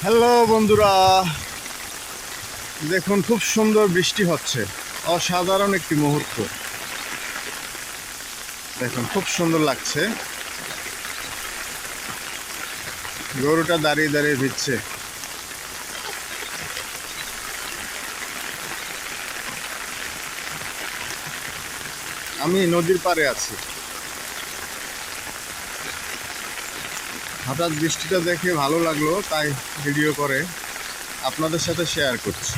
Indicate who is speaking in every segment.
Speaker 1: Hello বন্ধুরা, দেখুন খুব সুন্দর বৃষ্টি হচ্ছে। অসাধারণ একটি মুহূর্ত। দেখুন খুব সুন্দর লাগছে। গরুটা দাঁড়িয়ে দাঁড়িয়ে ভিজছে। আমি নদীর পাড়ে আছি। হঠাৎ বৃষ্টিটা দেখে ভালো লাগলো, তাই ভিডিও করে আপনাদের সাথে শেয়ার করছি।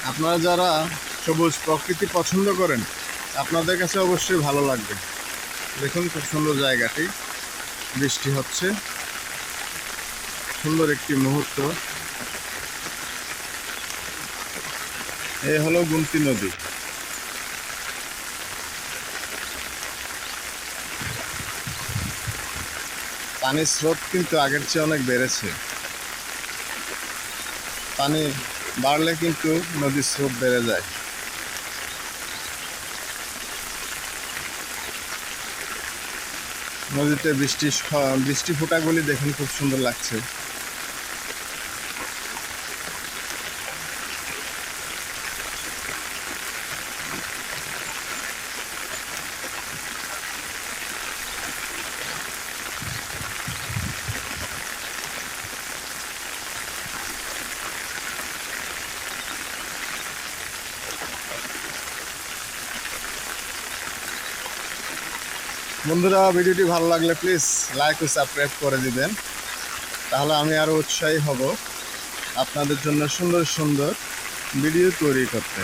Speaker 1: আপনারা যারা সবুজ প্রকৃতি পছন্দ করেন, আপনাদের কাছে অবশ্যই ভালো লাগবে। দেখুন খুব সুন্দর জায়গাটি, বৃষ্টি হচ্ছে, সুন্দর একটি মুহূর্ত। এই হলো গুমতি নদী। পানির স্রোত কিন্তু আগের চেয়ে অনেক বেড়েছে। পানি বাড়লে কিন্তু নদীর স্রোত বেড়ে যায়। নদীতে বৃষ্টি ফোঁটাগুলি দেখুন খুব সুন্দর লাগছে। বন্ধুরা, ভিডিওটি ভালো লাগলে প্লিজ লাইক ও সাবস্ক্রাইব করে দিবেন, তাহলে আমি আরও উৎসাহী হব আপনাদের জন্য সুন্দর সুন্দর ভিডিও তৈরি করতে।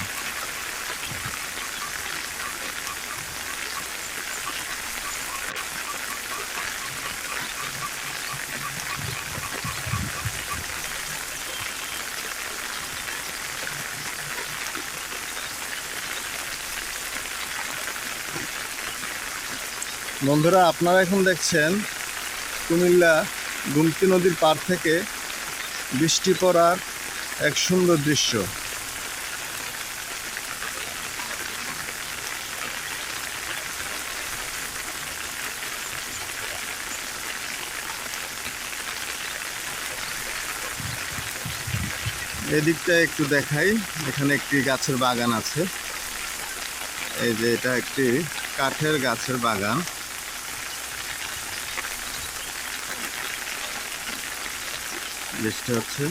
Speaker 1: বন্ধুরা, আপনারা এখন দেখছেন কুমিল্লা গুমতি নদীর পাড় থেকে বৃষ্টি পড়ার এক সুন্দর দৃশ্য। এদিকটা একটু দেখাই। এখানে একটি গাছের বাগান আছে। এই যে এটা একটি কাঠের গাছের বাগান। বৃষ্টি হচ্ছে।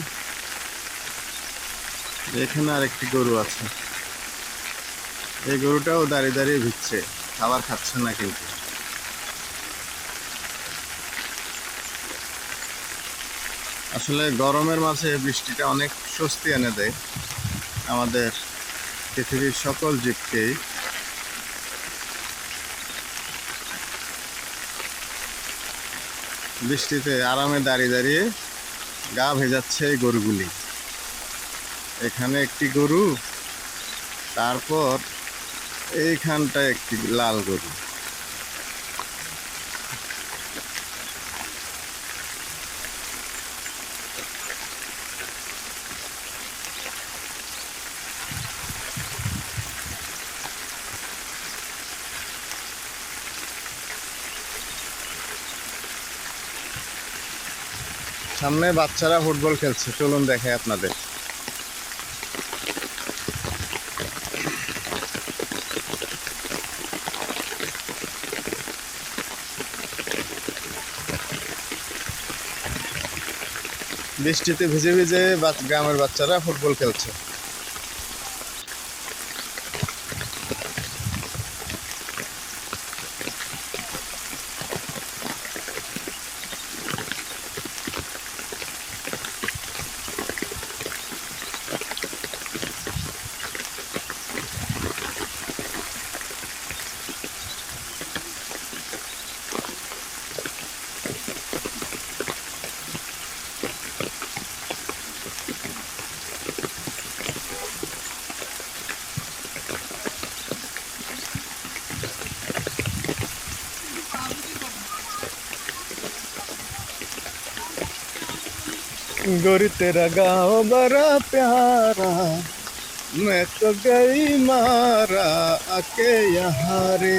Speaker 1: এখানে আরেকটি গরু আছে। এই গরুটাও দাঁড়িয়ে দাঁড়িয়ে ভিজছে, খাবার খাচ্ছে না কিন্তু। আসলে গরমের মাঝে বৃষ্টিটা অনেক স্বস্তি এনে দেয় আমাদের পৃথিবীর সকল জীবকেই। বৃষ্টিতে আরামে দাঁড়িয়ে দাঁড়িয়ে গা ভেজাচ্ছে এই গরুগুলি। এখানে একটি গরু, তারপর এইখানটায় একটি লাল গরু। সামনে বাচ্চারা ফুটবল খেলছে, চলুন দেখাই আপনাদের। বৃষ্টিতে ভিজে ভিজে গ্রামের বাচ্চারা ফুটবল খেলছে। गोरी तेरा गाँव बड़ा प्यारा, मैं तो गई मारा आके यहाँ रे